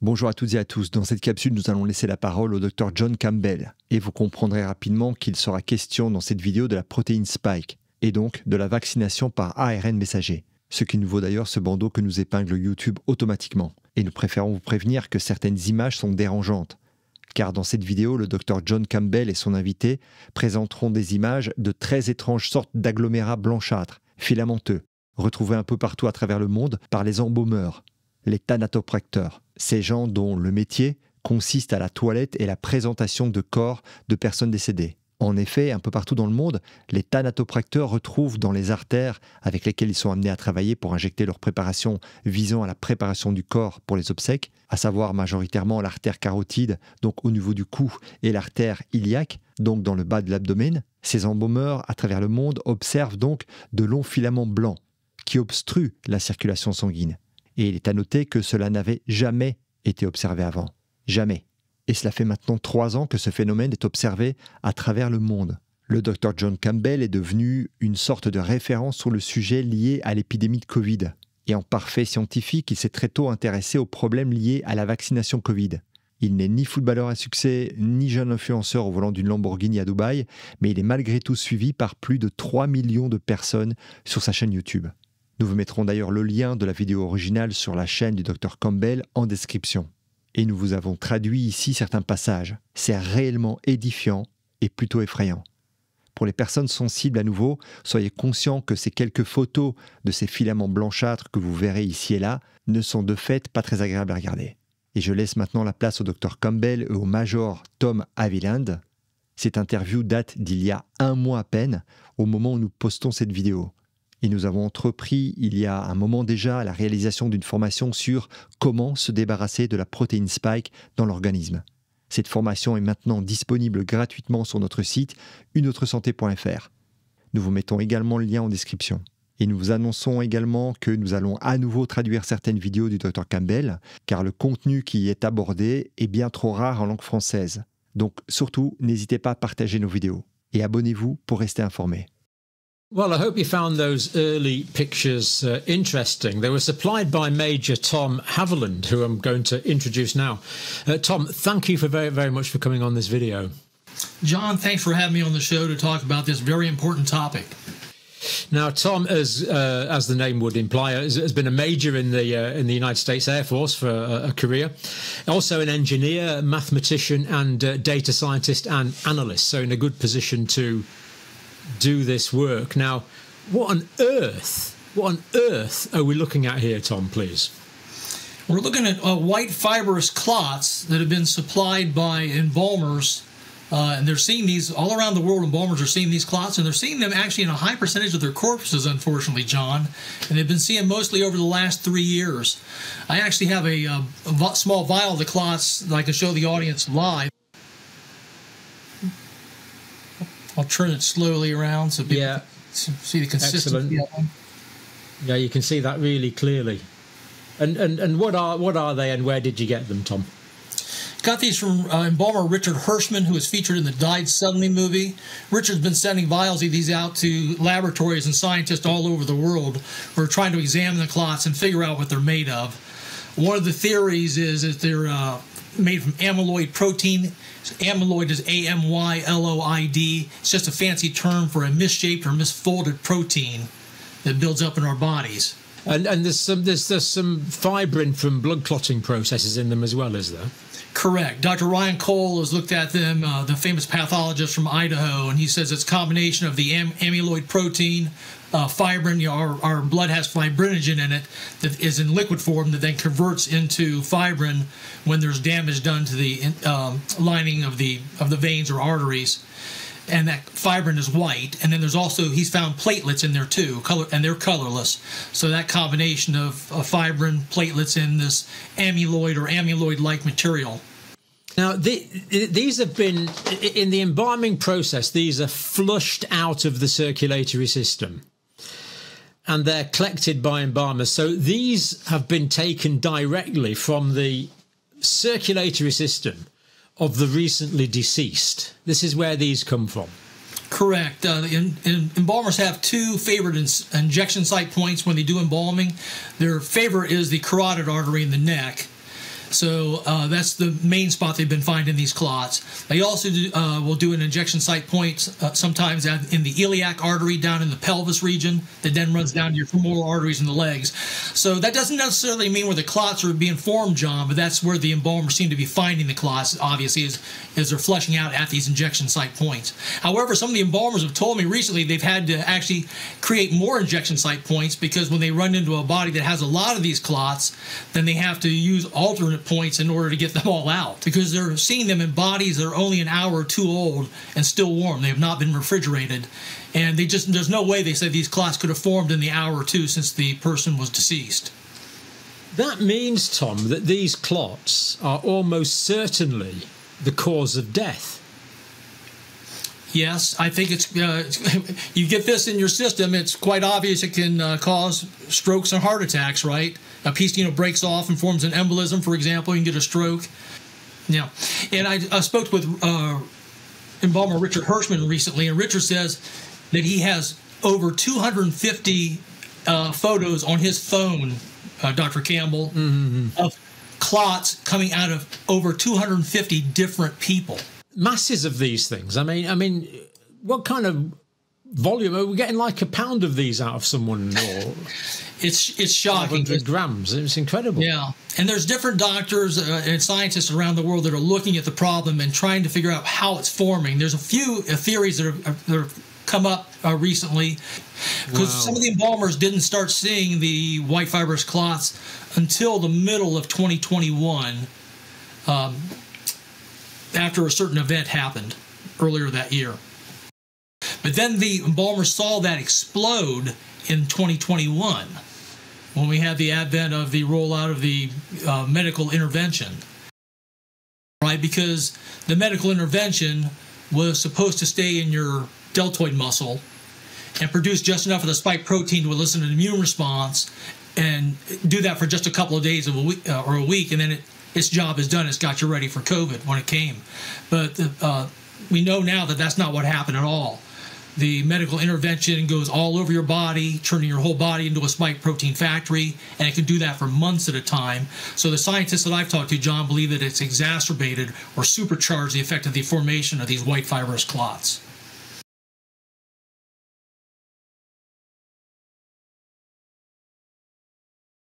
Bonjour à toutes et à tous. Dans cette capsule, nous allons laisser la parole au Dr John Campbell et vous comprendrez rapidement qu'il sera question dans cette vidéo de la Proteine Spike et donc de la vaccination par ARN messager. Ce qui nous vaut d'ailleurs ce bandeau que nous épingle YouTube automatiquement. Et nous préférons vous prévenir que certaines images sont dérangeantes. Car dans cette vidéo, le Dr John Campbell et son invité présenteront des images de très étranges sortes d'agglomérats blanchâtres, filamenteux, retrouvés un peu partout à travers le monde par les embaumeurs, les thanatopracteurs, ces gens dont le métier consiste à la toilette et la présentation de corps de personnes décédées. En effet, un peu partout dans le monde, les thanatopracteurs retrouvent dans les artères avec lesquelles ils sont amenés à travailler pour injecter leur préparation visant à la préparation du corps pour les obsèques, à savoir majoritairement l'artère carotide, donc au niveau du cou, et l'artère iliaque, donc dans le bas de l'abdomen. Ces embaumeurs à travers le monde observent donc de longs filaments blancs qui obstruent la circulation sanguine. Et il est à noter que cela n'avait jamais été observé avant. Jamais. Et cela fait maintenant 3 ans que ce phénomène est observé à travers le monde. Le Dr John Campbell est devenu une sorte de référence sur le sujet lié à l'épidémie de Covid. Et en parfait scientifique, il s'est très tôt intéressé aux problèmes liés à la vaccination Covid. Il n'est ni footballeur à succès, ni jeune influenceur au volant d'une Lamborghini à Dubaï, mais il est malgré tout suivi par plus de 3 millions de personnes sur sa chaîne YouTube. Nous vous mettrons d'ailleurs le lien de la vidéo originale sur la chaîne du Dr Campbell en description. Et nous vous avons traduit ici certains passages. C'est réellement édifiant et plutôt effrayant. Pour les personnes sensibles à nouveau, soyez conscients que ces quelques photos de ces filaments blanchâtres que vous verrez ici et là ne sont de fait pas très agréables à regarder. Et je laisse maintenant la place au Dr Campbell et au Major Tom Haviland. Cette interview date d'il y a 1 mois à peine, au moment où nous postons cette vidéo. Et nous avons entrepris, il y a un moment déjà, la réalisation d'une formation sur comment se débarrasser de la Proteine Spike dans l'organisme. Cette formation est maintenant disponible gratuitement sur notre site uneautresanté.fr. Nous vous mettons également le lien en description. Et nous vous annonçons également que nous allons à nouveau traduire certaines vidéos du Dr Campbell, car le contenu qui y est abordé est bien trop rare en langue française. Donc surtout, n'hésitez pas à partager nos vidéos. Et abonnez-vous pour rester informés. Well, I hope you found those early pictures interesting. They were supplied by Major Tom Haviland, who I'm going to introduce now. Tom, thank you for very much for coming on this video. John, thanks for having me on the show to talk about this very important topic. Now, Tom, as the name would imply, has been a major in the United States Air Force for a career. Also an engineer, mathematician, and data scientist and analyst. So in a good position to do this work. Now, what on earth are we looking at here, Tom, please? We're looking at white fibrous clots that have been supplied by embalmers, and they're seeing these all around the world. Embalmers are seeing these clots, and they're seeing them actually in a high percentage of their corpses, unfortunately, John, and they've been seeing mostly over the last 3 years. I actually have a small vial of the clots that I can show the audience live. I'll turn it slowly around so people can see the consistency of them. Yeah, you can see that really clearly. And what are they, and where did you get them, Tom? Got these from embalmer Richard Hirschman, who was featured in the Died Suddenly movie. Richard's been sending vials of these out to laboratories and scientists all over the world who are trying to examine the clots and figure out what they're made of. One of the theories is that they're made from amyloid protein. Amyloid is A-M-Y-L-O-I-D. It's just a fancy term for a misshaped or misfolded protein that builds up in our bodies. And there's some fibrin from blood clotting processes in them as well, is there? Correct. Dr. Ryan Cole has looked at them, the famous pathologist from Idaho, and he says it's a combination of the amyloid protein, fibrin. Our blood has fibrinogen in it that is in liquid form that then converts into fibrin when there's damage done to the lining of the veins or arteries. And that fibrin is white. And then there's also, he's found platelets in there too, and they're colorless. So that combination of fibrin, platelets, and this amyloid or amyloid-like material. Now, these have been, in the embalming process, these are flushed out of the circulatory system. And they're collected by embalmers. So these have been taken directly from the circulatory system of the recently deceased. This is where these come from. Correct. Embalmers have 2 favorite injection site points when they do embalming. Their favorite is the carotid artery in the neck. So that's the main spot they've been finding these clots. They also will do an injection site point sometimes in the iliac artery down in the pelvis region that then runs down to your femoral arteries in the legs. So that doesn't necessarily mean where the clots are being formed, John, but that's where the embalmers seem to be finding the clots, obviously, as they're flushing out at these injection site points. However, some of the embalmers have told me recently they've had to actually create more injection site points because when they run into a body that has a lot of these clots, then they have to use alternate points in order to get them all out because they're seeing them in bodies that are only an hour or two old and still warm. They have not been refrigerated, and there's no way they said these clots could have formed in the hour or two since the person was deceased. That means, Tom, that these clots are almost certainly the cause of death. Yes, I think it's you get this in your system, it's quite obvious it can cause strokes and heart attacks, right? A piece, breaks off and forms an embolism, for example, you can get a stroke. Yeah, and I spoke with embalmer Richard Hirschman recently, and Richard says that he has over 250 photos on his phone, Dr. Campbell, of clots coming out of over 250 different people. Masses of these things. I mean, what kind of volume are we getting? Like a pound of these out of someone, or it's shocking. 500 grams. It's incredible. Yeah, and there's different doctors and scientists around the world that are looking at the problem and trying to figure out how it's forming. There's a few theories that have come up recently because some of the embalmers didn't start seeing the white fibrous clots until the middle of 2021. After a certain event happened earlier that year. But then the embalmers saw that explode in 2021 when we had the advent of the rollout of the medical intervention, right? Because the medical intervention was supposed to stay in your deltoid muscle and produce just enough of the spike protein to elicit an immune response and do that for just a couple of days of a week, and then its job is done. It's got you ready for COVID when it came. But we know now that that's not what happened at all. The medical intervention goes all over your body, turning your whole body into a spike protein factory, and it can do that for months at a time. So the scientists that I've talked to, John, believe that it's exacerbated or supercharged the effect of the formation of these white fibrous clots.